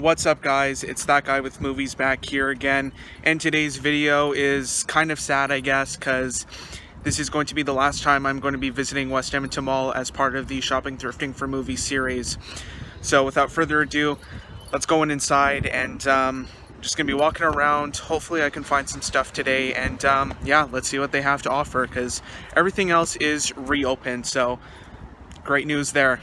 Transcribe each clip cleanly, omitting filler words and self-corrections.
What's up guys, it's that guy with movies back here again, and today's video is kind of sad I guess because this is going to be the last time I'm going to be visiting West Edmonton Mall as part of the Shopping Thrifting for Movies series. So without further ado, let's go inside and just gonna be walking around. Hopefully I can find some stuff today, and yeah, let's see what they have to offer because everything else is reopened, so great news there.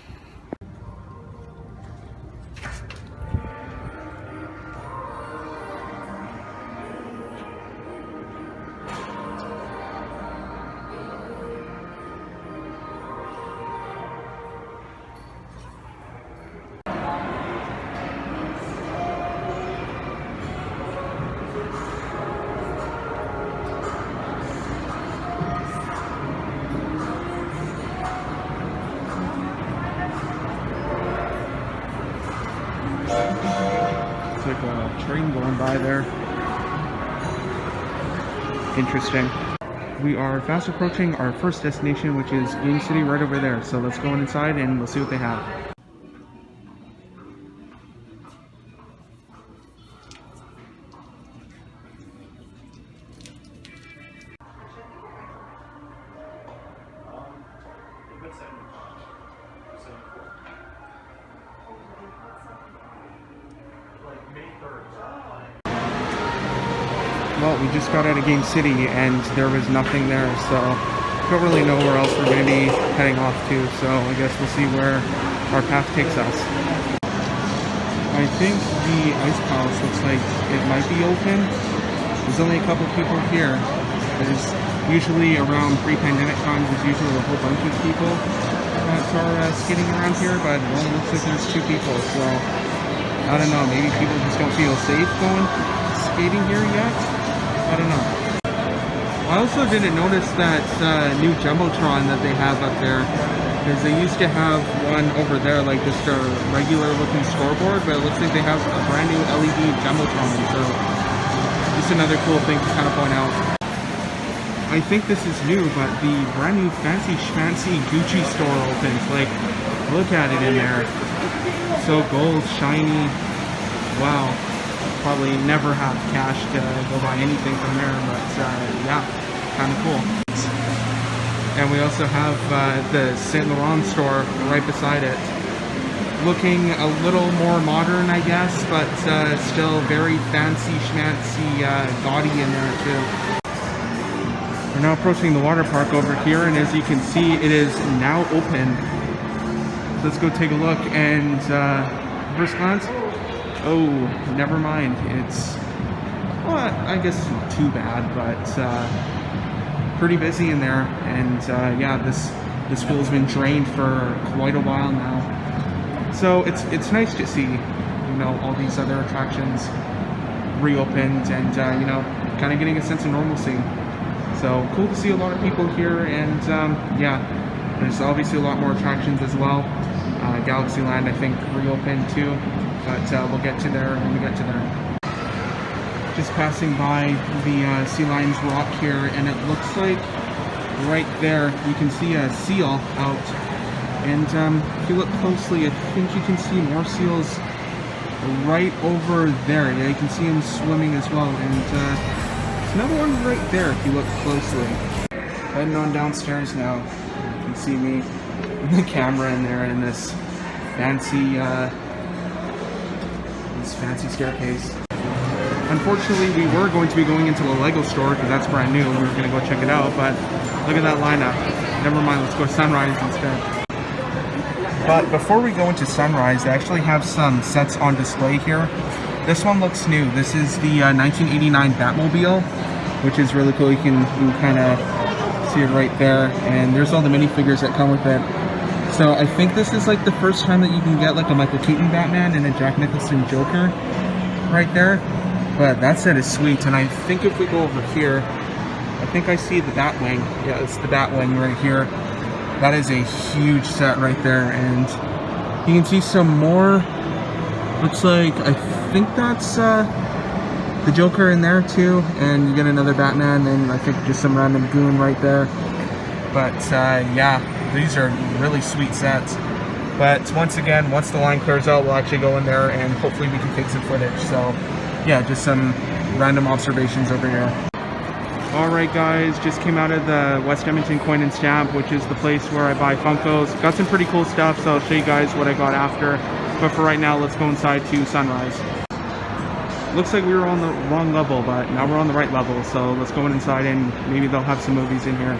It's like a train going by there. Interesting. We are fast approaching our first destination, which is Game City right over there. So let's go inside and we'll see what they have. Well, we just got out of Game City and there was nothing there, so don't really know where else we're going to be heading off to, so I guess we'll see where our path takes us. I think the Ice Palace looks like it might be open. There's only a couple people here. There's usually around pre-pandemic times, there's usually a whole bunch of people that are skating around here, but it only looks like there's 2 people, so I don't know, maybe people just don't feel safe going skating here yet? I don't know. I also didn't notice that new Jumbotron that they have up there, because they used to have one over there, like just a regular looking scoreboard, but it looks like they have a brand new LED Jumbotron, so just another cool thing to kind of point out. I think this is new, but the brand new fancy schmancy Gucci store opens. Like, look at it in there. So gold, shiny, wow. Probably never have cash to go buy anything from there, but yeah, kind of cool. And we also have the Saint Laurent store right beside it. Looking a little more modern, I guess, but still very fancy schmancy, gaudy in there too. We're now approaching the water park over here, and as you can see, it is now open. Let's go take a look, and first glance, oh, never mind. It's, well, I guess not too bad, but pretty busy in there. And yeah, this pool has been drained for quite a while now. So it's nice to see, you know, all these other attractions reopened and you know, kind of getting a sense of normalcy. So cool to see a lot of people here, and yeah, there's obviously a lot more attractions as well. Galaxyland, I think, reopened too. But we'll get to there when we get to there. Just passing by the Sea Lions Rock here, and it looks like right there you can see a seal out. And if you look closely, I think you can see more seals right over there. Yeah, you can see them swimming as well. And there's another one right there if you look closely. Heading on downstairs now. You can see me in the camera in there in this fancy staircase. Unfortunately, we were going to be going into the Lego store because that's brand new. We were going to go check it out, but look at that lineup. Never mind, let's go Sunrise instead. But before we go into Sunrise, they actually have some sets on display here. This one looks new. This is the 1989 Batmobile, which is really cool. You can kind of see it right there, and there's all the minifigures that come with it. So I think this is like the first time that you can get like a Michael Keaton Batman and a Jack Nicholson Joker right there. But that set is sweet, and I think if we go over here, I think I see the Batwing. Yeah, it's the Batwing right here. That is a huge set right there, and you can see some more. Looks like, I think that's the Joker in there too, and you get another Batman, and I think just some random goon right there. But yeah, these are really sweet sets. But once again, once the line clears out, we'll actually go in there and hopefully we can take some footage. So yeah, just some random observations over here. Alright guys, just came out of the West Edmonton Coin and Stamp, which is the place where I buy Funkos. Got some pretty cool stuff, so I'll show you guys what I got after. But for right now, let's go inside to Sunrise. Looks like we were on the wrong level, but now we're on the right level. So let's go inside and maybe they'll have some movies in here.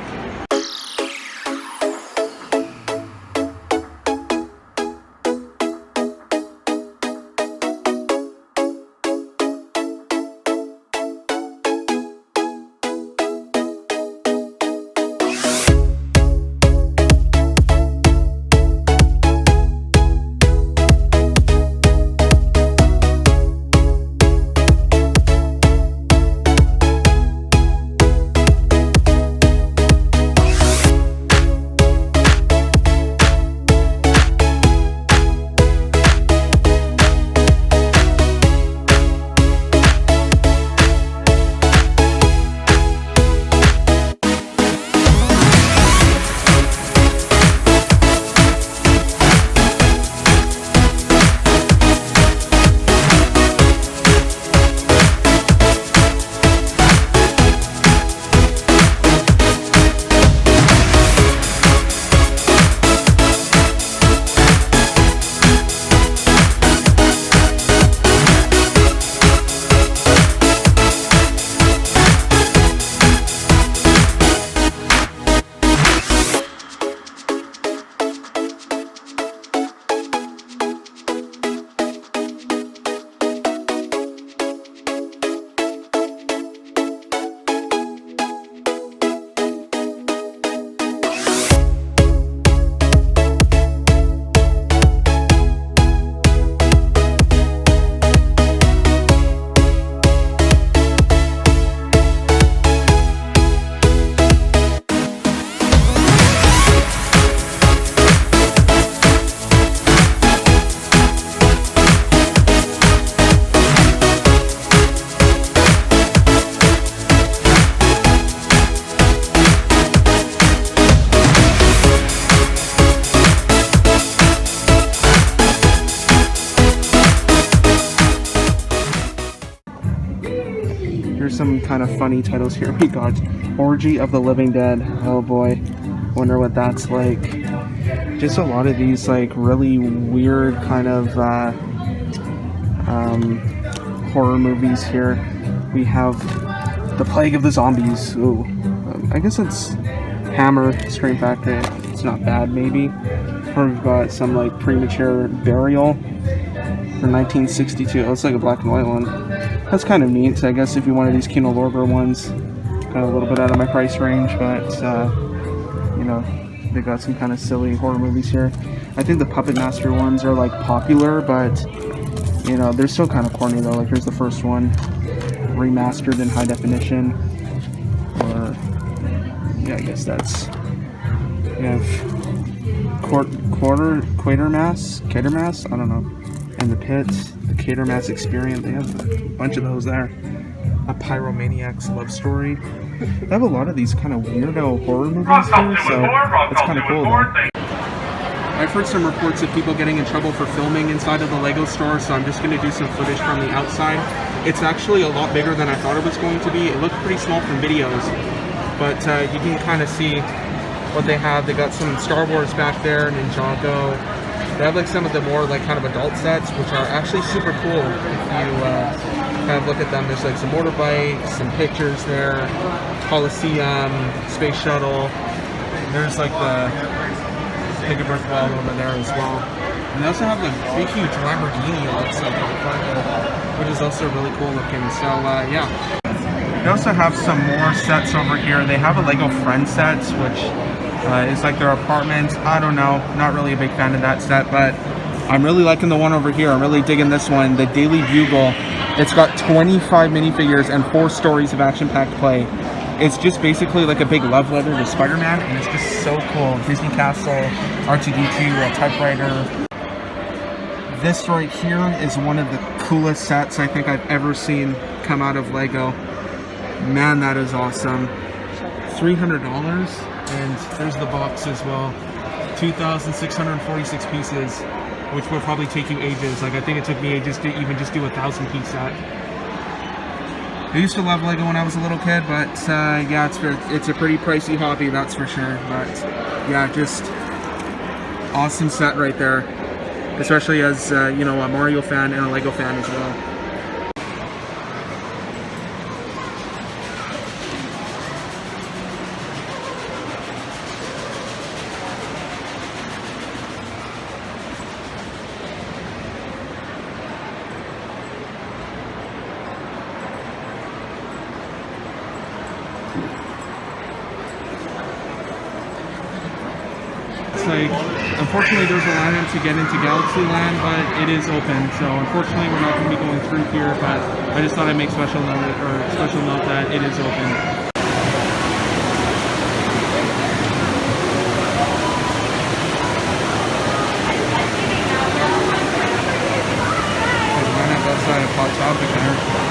Here's some kind of funny titles here. We got Orgy of the Living Dead. Oh boy, wonder what that's like. Just a lot of these like really weird kind of horror movies here. We have The Plague of the Zombies. Ooh, I guess it's Hammer, Scream Factory. It's not bad, maybe. Or we've got some like Premature Burial from 1962. Oh, it's like a black and white one. That's kind of neat. I guess if you wanted these Kino Lorber ones, kind of a little bit out of my price range, but you know, they got some kind of silly horror movies here. I think the Puppet Master ones are like popular, but you know, they're still kind of corny though. Like here's the first one, remastered in high definition. Or yeah, I guess that's, you have Quatermass, I don't know. And the Pit, the Quatermass Experience, they have a bunch of those there. A Pyromaniac's Love Story. They have a lot of these kind of weirdo horror movies here, so it's kind of cool though. I've heard some reports of people getting in trouble for filming inside of the Lego store, so I'm just going to do some footage from the outside. It's actually a lot bigger than I thought it was going to be. It looked pretty small from videos, but you can kind of see what they have. They got some Star Wars back there, Ninjago. They have like some of the more like kind of adult sets, which are actually super cool. If you kind of look at them, there's like some motorbikes, some pictures there, Coliseum, Space Shuttle. There's like the Pick a Brick Wall over there as well. And they also have like big huge Lamborghini looks like in front of it, which is also really cool looking. So yeah. They also have some more sets over here. They have a Lego Friends sets, which is like their apartments. I don't know, not really a big fan of that set, but I'm really liking the one over here. I'm really digging this one, the Daily Bugle. It's got 25 minifigures and 4 stories of action-packed play. It's just basically like a big love letter to Spider-Man, and it's just so cool. Disney Castle, R2-D2, a typewriter. This right here is one of the coolest sets I think I've ever seen come out of Lego. Man, that is awesome. $300, and there's the box as well. 2,646 pieces, which will probably take you ages. Like, I think it took me ages to even just do a 1,000-piece set. I used to love Lego when I was a little kid, but yeah, it's a pretty pricey hobby, that's for sure. But yeah, just awesome set right there, especially as you know, a Mario fan and a Lego fan as well. Like, unfortunately there's a lineup to get into Galaxy Land, but it is open, so unfortunately we're not going to be going through here, but I just thought I'd make special note that it is open. There's a lineup outside of Hot Topic there.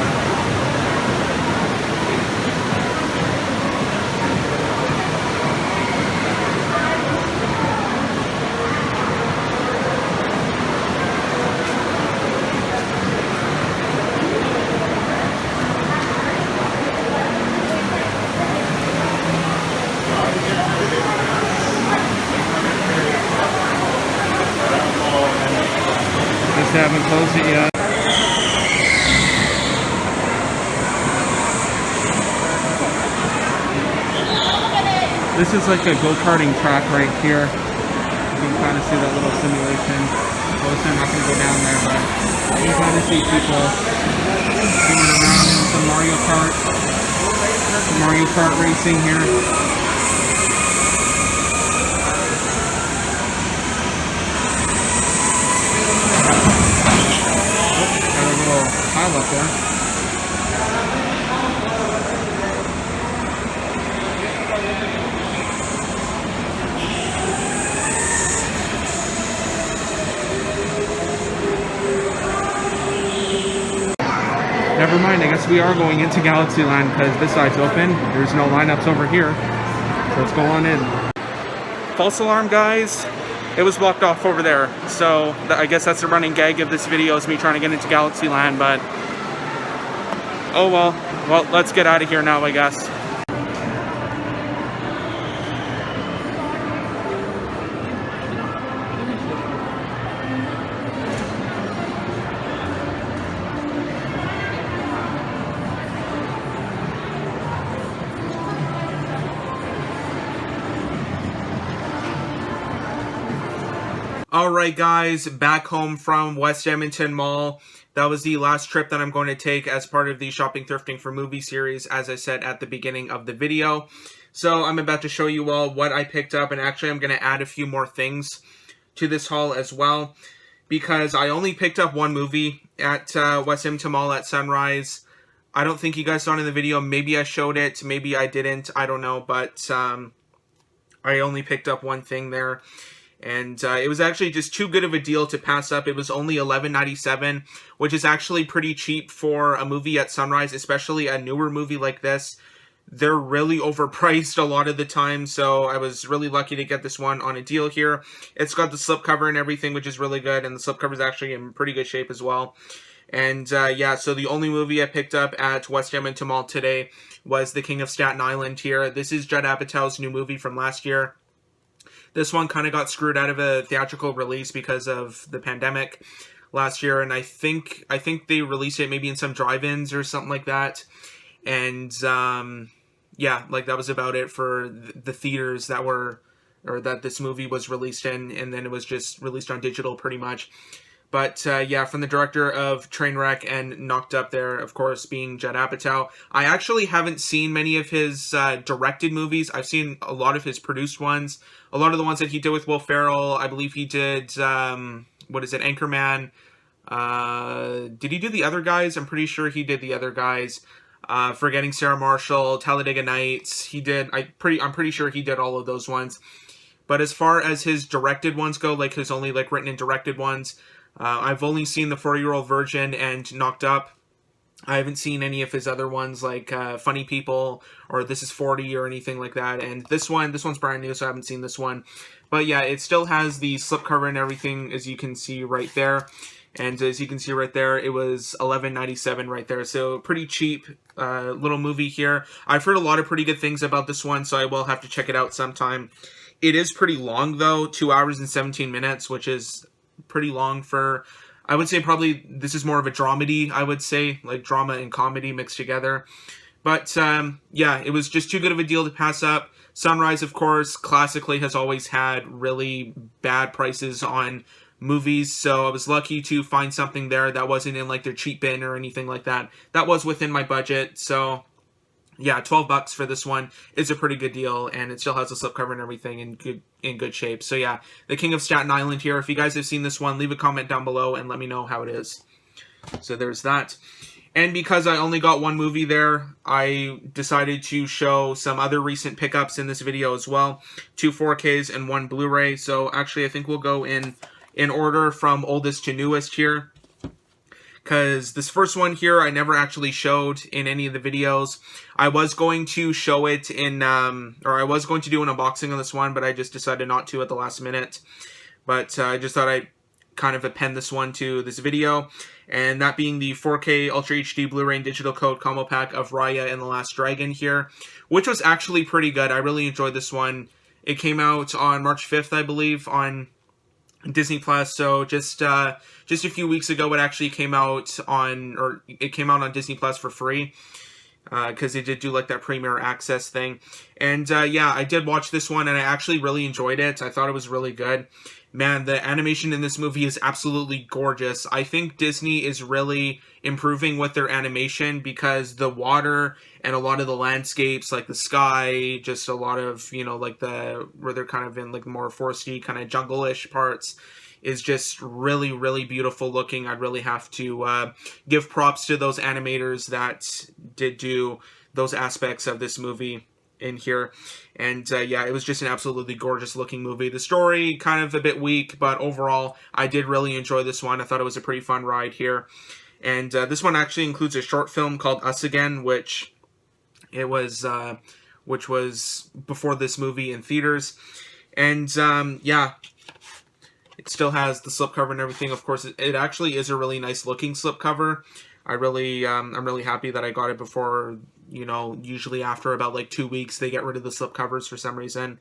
They haven't closed it yet. This is like a go-karting track right here. You can kind of see that little simulation. Obviously I'm not going to go down there, but you can kind of see people going around in some Mario Kart racing here. Pile up there. Never mind, I guess we are going into Galaxy Land because this side's open. There's no lineups over here. So let's go on in. False alarm, guys. It was blocked off over there, so I guess that's the running gag of this video, is me trying to get into Galaxy Land, but oh well. Well, let's get out of here now, I guess. Alright guys, back home from West Edmonton Mall. That was the last trip that I'm going to take as part of the Shopping Thrifting for Movie series, as I said at the beginning of the video. So I'm about to show you all what I picked up, and actually I'm going to add a few more things to this haul as well, because I only picked up one movie at West Edmonton Mall at Sunrise. I don't think you guys saw it in the video. Maybe I showed it, maybe I didn't, I don't know, but I only picked up one thing there. And it was actually just too good of a deal to pass up. It was only $11.97, which is actually pretty cheap for a movie at Sunrise, especially a newer movie like this. They're really overpriced a lot of the time, so I was really lucky to get this one on a deal here. It's got the slipcover and everything, which is really good, and the slipcover is actually in pretty good shape as well. And yeah, so the only movie I picked up at West Edmonton Mall today was The King of Staten Island here. This is Judd Apatow's new movie from last year. This one kind of got screwed out of a theatrical release because of the pandemic last year, and I think they released it maybe in some drive-ins or something like that. And yeah, like that was about it for the theaters that were, or that this movie was released in, and then it was just released on digital pretty much. But yeah, from the director of Trainwreck and Knocked Up there, of course, being Judd Apatow. I actually haven't seen many of his directed movies. I've seen a lot of his produced ones. A lot of the ones that he did with Will Ferrell. I believe he did, what is it, Anchorman. Did he do The Other Guys? I'm pretty sure he did The Other Guys. Forgetting Sarah Marshall, Talladega Nights. He did, I'm pretty sure he did all of those ones. But as far as his directed ones go, like his only like written and directed ones, I've only seen The 40-Year-Old Virgin and Knocked Up. I haven't seen any of his other ones like Funny People or This Is 40 or anything like that. And this one's brand new, so I haven't seen this one. But yeah, it still has the slipcover and everything, as you can see right there. And as you can see right there, it was $11.97 right there. So pretty cheap little movie here. I've heard a lot of pretty good things about this one, so I will have to check it out sometime. It is pretty long though, 2 hours and 17 minutes, which is pretty long for... I would say probably this is more of a dramedy, I would say, like drama and comedy mixed together. But yeah, it was just too good of a deal to pass up. Sunrise, of course, classically has always had really bad prices on movies, so I was lucky to find something there that wasn't in like their cheap bin or anything like that. That was within my budget, so yeah, $12 for this one is a pretty good deal, and it still has a slipcover and everything in good shape. So yeah, The King of Staten Island here. If you guys have seen this one, leave a comment down below and let me know how it is. So there's that. And because I only got one movie there, I decided to show some other recent pickups in this video as well. 2 4Ks and 1 Blu-ray. So actually, I think we'll go in order from oldest to newest here, because this first one here I never actually showed in any of the videos. I was going to show it in, or I was going to do an unboxing on this one, but I just decided not to at the last minute. But I just thought I'd kind of append this one to this video, and that being the 4K Ultra HD Blu-ray and Digital Code combo pack of Raya and the Last Dragon here, which was actually pretty good. I really enjoyed this one. It came out on March 5th, I believe, on Disney Plus, so just a few weeks ago it actually came out on, or it came out on Disney Plus for free, because they did do like that premiere access thing. And yeah, I did watch this one and I actually really enjoyed it. I thought it was really good. Man, the animation in this movie is absolutely gorgeous. I think Disney is really improving with their animation, because the water and a lot of the landscapes, like the sky, just a lot of, you know, like where they're kind of in like more foresty, kind of jungle-ish parts, is just really, really beautiful looking. I'd really have to give props to those animators that did do those aspects of this movie in here. And yeah, it was just an absolutely gorgeous looking movie. The story kind of a bit weak, but overall I did really enjoy this one. I thought it was a pretty fun ride here. And this one actually includes a short film called Us Again, which was before this movie in theaters. And yeah, it still has the slipcover and everything. Of course, it actually is a really nice looking slipcover. I'm really happy that I got it before, you know, usually after about like 2 weeks they get rid of the slipcovers for some reason.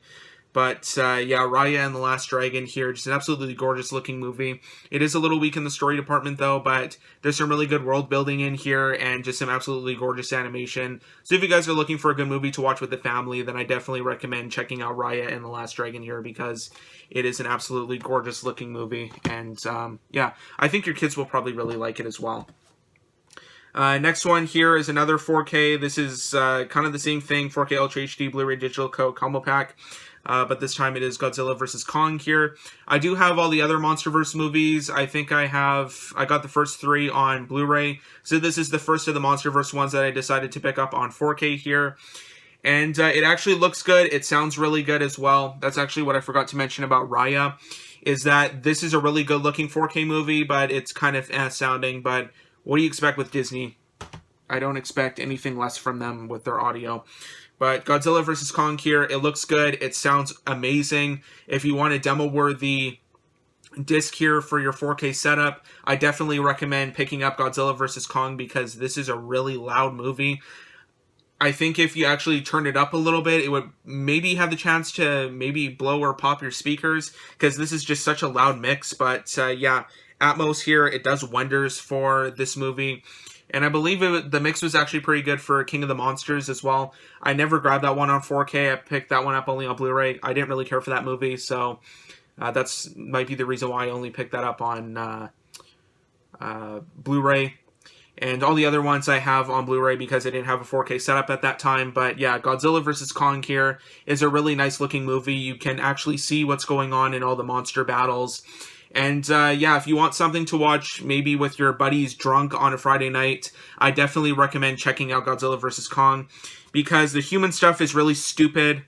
But yeah, Raya and the Last Dragon here, just an absolutely gorgeous looking movie. It is a little weak in the story department though, but there's some really good world building in here and just some absolutely gorgeous animation. So if you guys are looking for a good movie to watch with the family, then I definitely recommend checking out Raya and the Last Dragon here, because it is an absolutely gorgeous looking movie. And yeah, I think your kids will probably really like it as well. Next one here is another 4K. This is kind of the same thing, 4K Ultra HD Blu-ray Digital Code combo pack. But this time it is Godzilla vs. Kong here. I do have all the other MonsterVerse movies. I think I got the first 3 on Blu-ray. So this is the first of the MonsterVerse ones that I decided to pick up on 4K here. And it actually looks good. It sounds really good as well. That's actually what I forgot to mention about Raya, is that this is a really good looking 4K movie, but it's kind of sounding. But what do you expect with Disney? I don't expect anything less from them with their audio. But Godzilla vs. Kong here, it looks good. It sounds amazing. If you want a demo-worthy disc here for your 4K setup, I definitely recommend picking up Godzilla vs. Kong, because this is a really loud movie. I think if you actually turn it up a little bit, it would maybe have the chance to maybe blow or pop your speakers, because this is just such a loud mix. But yeah, Atmos here, it does wonders for this movie. And I believe the mix was actually pretty good for King of the Monsters as well. I never grabbed that one on 4K. I picked that one up only on Blu-ray. I didn't really care for that movie, so that's might be the reason why I only picked that up on Blu-ray. And all the other ones I have on Blu-ray because I didn't have a 4K setup at that time. But yeah, Godzilla vs. Kong here is a really nice looking movie. You can actually see what's going on in all the monster battles. And yeah, if you want something to watch maybe with your buddies drunk on a Friday night, I definitely recommend checking out Godzilla vs. Kong, because the human stuff is really stupid.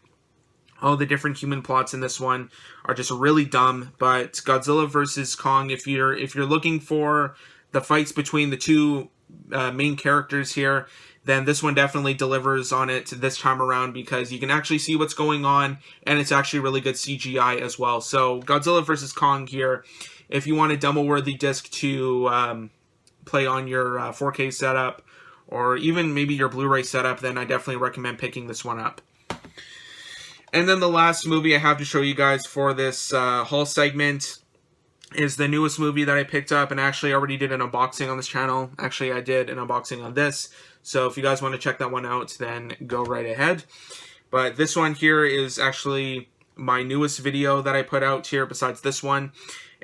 All the different human plots in this one are just really dumb. But Godzilla vs. Kong, if you're looking for the fights between the two main characters here, then this one definitely delivers on it this time around, because you can actually see what's going on, and it's actually really good CGI as well. So Godzilla vs. Kong here, if you want a demo-worthy disc to play on your 4K setup, or even maybe your Blu-ray setup, then I definitely recommend picking this one up. And then the last movie I have to show you guys for this haul segment is the newest movie that I picked up, and actually I already did an unboxing on this channel. Actually, I did an unboxing on this, so if you guys want to check that one out, then go right ahead. But this one here is actually my newest video that I put out here besides this one,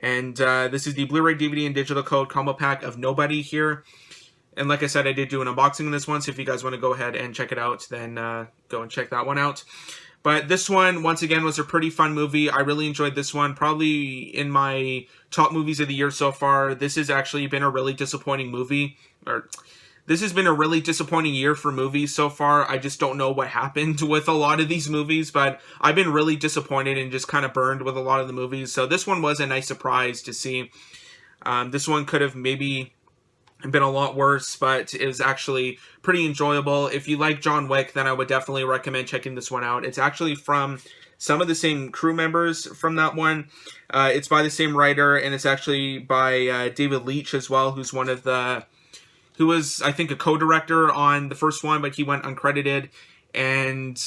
and this is the Blu-ray, DVD, and digital code combo pack of Nobody here. And like I said, I did do an unboxing of this one, so if you guys want to go ahead and check it out, then go and check that one out. But this one, once again, was a pretty fun movie. I really enjoyed this one. Probably in my top movies of the year so far. This has actually been a really disappointing movie. This has been a really disappointing year for movies so far. I just don't know what happened with a lot of these movies. But I've been really disappointed and just kind of burned with a lot of the movies. So this one was a nice surprise to see. This one could have maybe been a lot worse, but it was actually pretty enjoyable. If you like John Wick, then I would definitely recommend checking this one out. It's actually from some of the same crew members from that one. It's by the same writer, and it's actually by David Leitch as well, who was, I think, a co-director on the first one, but he went uncredited. And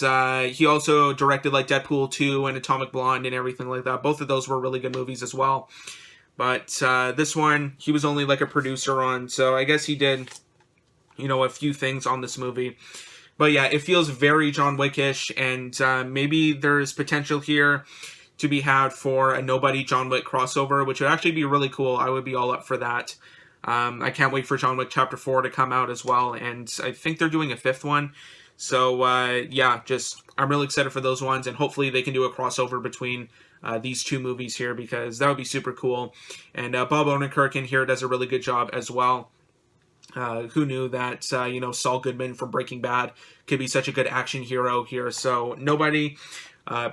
he also directed like Deadpool 2 and Atomic Blonde and everything like that. Both of those were really good movies as well. But this one, he was only like a producer on, so I guess he did, you know, a few things on this movie. But yeah, it feels very John Wick-ish, and maybe there's potential here to be had for a Nobody John Wick crossover, which would actually be really cool. I would be all up for that. I can't wait for John Wick Chapter 4 to come out as well, and I think they're doing a 5th one. So yeah, I'm really excited for those ones, and hopefully they can do a crossover between these two movies here, because that would be super cool. And Bob Odenkirk in here does a really good job as well. Who knew that, you know, Saul Goodman from Breaking Bad could be such a good action hero here. So Nobody,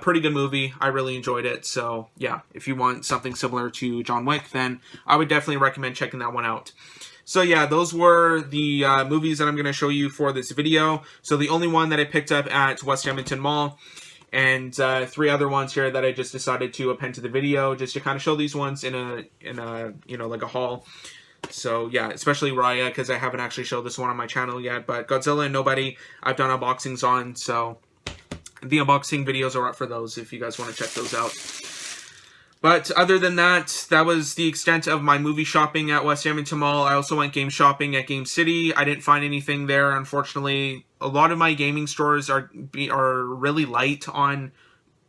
pretty good movie. I really enjoyed it. So yeah, if you want something similar to John Wick, then I would definitely recommend checking that one out. So yeah, those were the movies that I'm going to show you for this video. So the only one that I picked up at West Edmonton Mall, and 3 other ones here that I just decided to append to the video, just to kind of show these ones in a you know, like a haul. So yeah, especially Raya, because I haven't actually showed this one on my channel yet. But Godzilla and Nobody, I've done unboxings on, so the unboxing videos are up for those if you guys want to check those out. But other than that, that was the extent of my movie shopping at West Edmonton Mall. I also went game shopping at Game City. I didn't find anything there, unfortunately. A lot of my gaming stores are really light on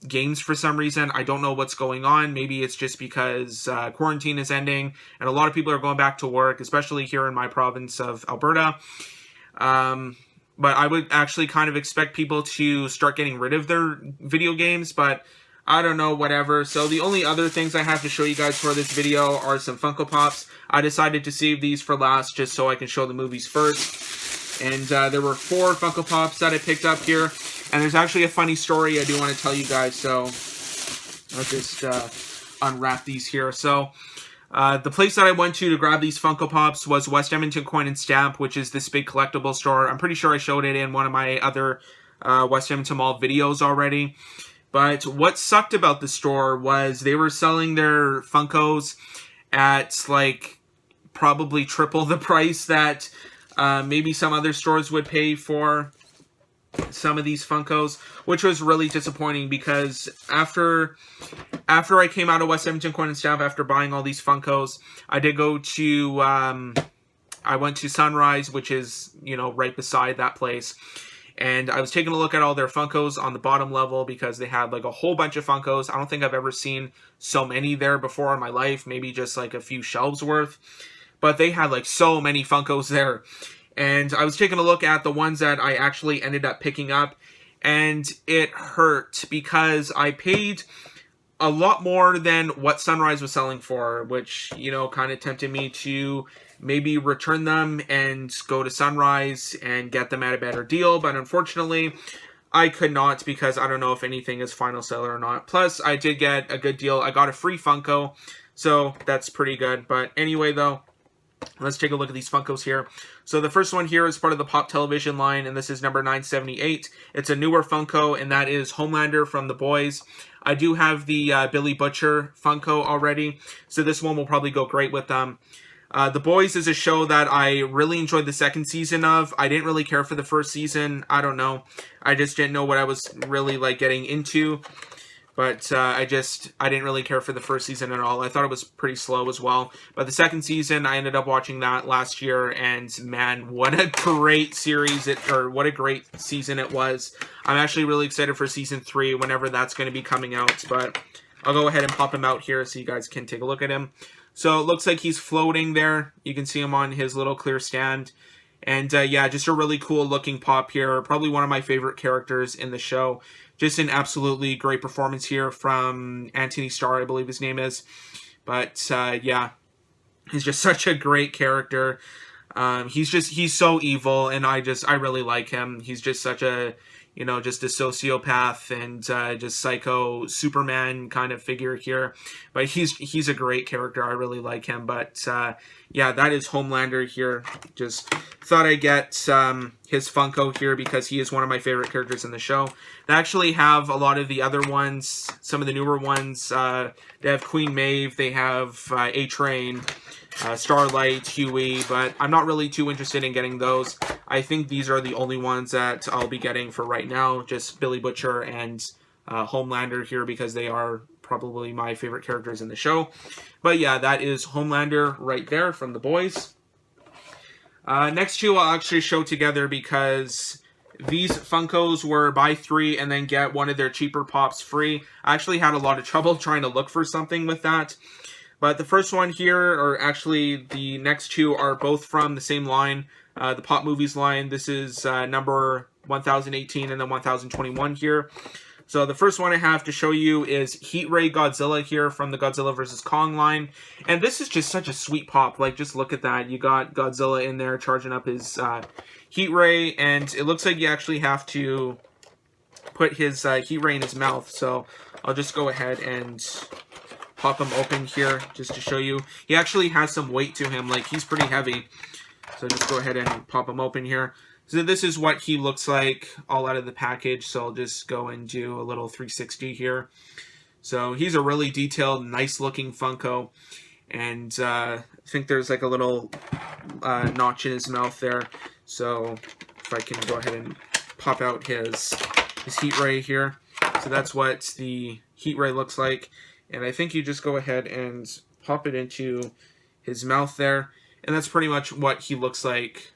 games for some reason. I don't know what's going on. Maybe it's just because quarantine is ending and a lot of people are going back to work, especially here in my province of Alberta. But I would actually kind of expect people to start getting rid of their video games, but I don't know, whatever. So the only other things I have to show you guys for this video are some Funko Pops. I decided to save these for last just so I can show the movies first. And there were 4 Funko Pops that I picked up here. And there's actually a funny story I do want to tell you guys, so I'll just unwrap these here. So the place that I went to grab these Funko Pops was West Edmonton Coin and Stamp, which is this big collectible store. I'm pretty sure I showed it in one of my other West Edmonton Mall videos already. But what sucked about the store was they were selling their Funkos at like probably triple the price that maybe some other stores would pay for some of these Funkos, which was really disappointing, because after I came out of West Edmonton Coin and Stamp, after buying all these Funkos, I did go to I went to Sunrise, which is, you know, right beside that place. And I was taking a look at all their Funkos on the bottom level, because they had like a whole bunch of Funkos. I don't think I've ever seen so many there before in my life, maybe just like a few shelves worth. But they had like so many Funkos there. And I was taking a look at the ones that I actually ended up picking up, and it hurt because I paid a lot more than what Sunrise was selling for, which, you know, kind of tempted me to maybe return them and go to Sunrise and get them at a better deal. But unfortunately, I could not, because I don't know if anything is final seller or not. Plus, I did get a good deal. I got a free Funko, so that's pretty good. But anyway, though, Let's take a look at these Funkos here. So the first one here is part of the Pop Television line, and this is number 978. It's a newer Funko, and that is Homelander from The Boys. I do have the Billy Butcher Funko already, so this one will probably go great with them. The Boys is a show that I really enjoyed the second season of. I didn't really care for the first season. I don't know. I just didn't know what I was really like getting into. But I didn't really care for the first season at all. I thought it was pretty slow as well. But the second season, I ended up watching that last year, and man, what a great series what a great season it was. I'm actually really excited for season 3, whenever that's going to be coming out. But I'll go ahead and pop him out here so you guys can take a look at him. So it looks like he's floating there. You can see him on his little clear stand. And yeah, just a really cool looking pop here. Probably one of my favorite characters in the show. Just an absolutely great performance here from Anthony Starr, I believe his name is. But yeah, he's just such a great character. He's so evil, and I really like him. He's just such a, just a sociopath and just psycho Superman kind of figure here. But he's a great character. I really like him. But yeah, that is Homelander here. Just thought I'd get his Funko here because he is one of my favorite characters in the show. They actually have a lot of the other ones, some of the newer ones. They have Queen Maeve, they have A-Train, Starlight, Huey, but I'm not really too interested in getting those. I think these are the only ones that I'll be getting for right now, just Billy Butcher and Homelander here because they are probably my favorite characters in the show. But yeah, that is Homelander right there from The Boys. Next two I'll actually show together because these Funkos were buy 3 and then get one of their cheaper pops free. I actually had a lot of trouble trying to look for something with that. But the first one here, or actually the next two, are both from the same line, the Pop Movies line. This is number 1018 and then 1021 here. So the first one I have to show you is Heat Ray Godzilla here from the Godzilla vs. Kong line. And this is just such a sweet pop. Like, just look at that. You got Godzilla in there charging up his Heat Ray. And it looks like you actually have to put his Heat Ray in his mouth. So I'll just go ahead and pop him open here just to show you. He actually has some weight to him. Like, he's pretty heavy. So just go ahead and pop him open here. So this is what he looks like all out of the package. So I'll just go and do a little 360 here. So he's a really detailed, nice looking Funko. And I think there's like a little notch in his mouth there. So if I can go ahead and pop out his Heat Ray here. So that's what the Heat Ray looks like. And I think you just go ahead and pop it into his mouth there. And that's pretty much what he looks like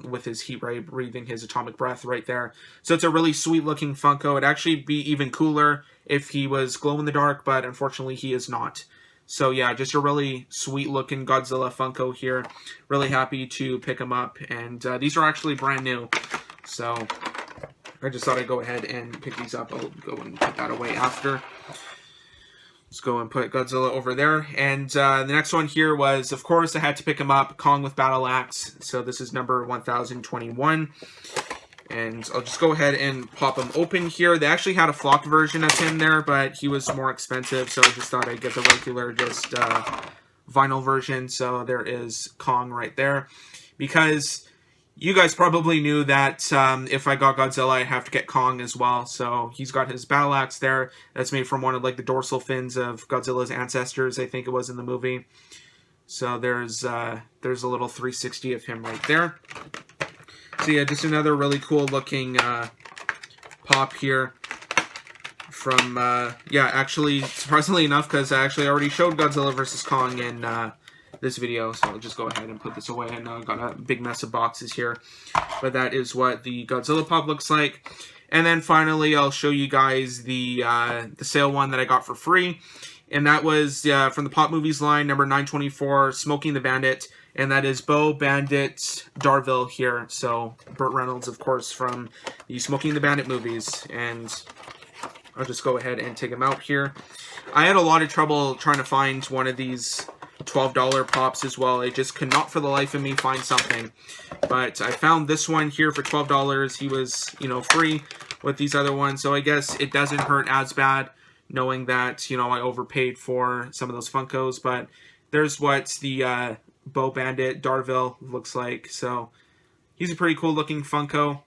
with his Heat Ray breathing his atomic breath right there. So it's a really sweet looking Funko. It'd actually be even cooler if he was glow in the dark, but unfortunately he is not. So yeah, just a really sweet looking Godzilla Funko here. Really happy to pick him up. And these are actually brand new. So I just thought I'd go ahead and pick these up. I'll go and put that away after. Let's go and put Godzilla over there. And the next one here was, of course, I had to pick him up, Kong with Battle Axe. So this is number 1021. And I'll just go ahead and pop him open here. They actually had a flocked version of him there, but he was more expensive. So I just thought I'd get the regular, just vinyl version. So there is Kong right there. Because you guys probably knew that if I got Godzilla, I'd have to get Kong as well. So he's got his battle axe there. That's made from one of like the dorsal fins of Godzilla's ancestors, I think it was in the movie. So there's a little 360 of him right there. So yeah, just another really cool looking pop here from, yeah, actually, surprisingly enough, because I actually already showed Godzilla vs. Kong in this video, so I'll just go ahead and put this away. I know I've got a big mess of boxes here, but that is what the Godzilla pop looks like. And then finally, I'll show you guys the sale one that I got for free, and that was from the Pop Movies line, number 924, Smoking the Bandit, and that is Bo Bandit Darville here. So Burt Reynolds, of course, from the Smoking the Bandit movies, and I'll just go ahead and take him out here. I had a lot of trouble trying to find one of these $12 pops as well. I just could not for the life of me find something. But I found this one here for $12. He was, free with these other ones. So I guess it doesn't hurt as bad knowing that, I overpaid for some of those Funkos. But there's what the Bow Bandit, Darville, looks like. So he's a pretty cool looking Funko.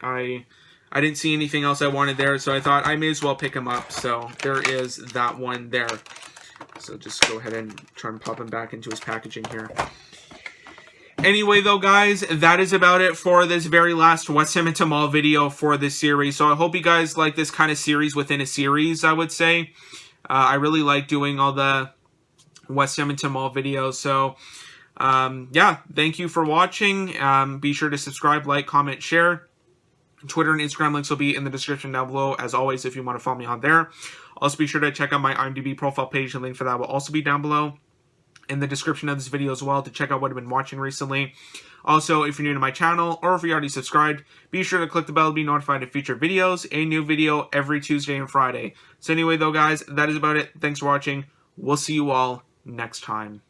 I didn't see anything else I wanted there, so I thought I may as well pick him up. So there is that one there. So just go ahead and try and pop him back into his packaging here. Anyway, though, guys, that is about it for this very last West Edmonton Mall video for this series. So I hope you guys like this kind of series within a series, I would say. I really like doing all the West Edmonton Mall videos. So, yeah, thank you for watching. Be sure to subscribe, like, comment, share. Twitter and Instagram links will be in the description down below, as always, if you want to follow me on there. Also, be sure to check out my IMDb profile page. The link for that will also be down below in the description of this video as well, to check out what I've been watching recently. Also, if you're new to my channel, or if you already subscribed, be sure to click the bell to be notified of future videos. A new video every Tuesday and Friday. So anyway, though, guys, that is about it. Thanks for watching. We'll see you all next time.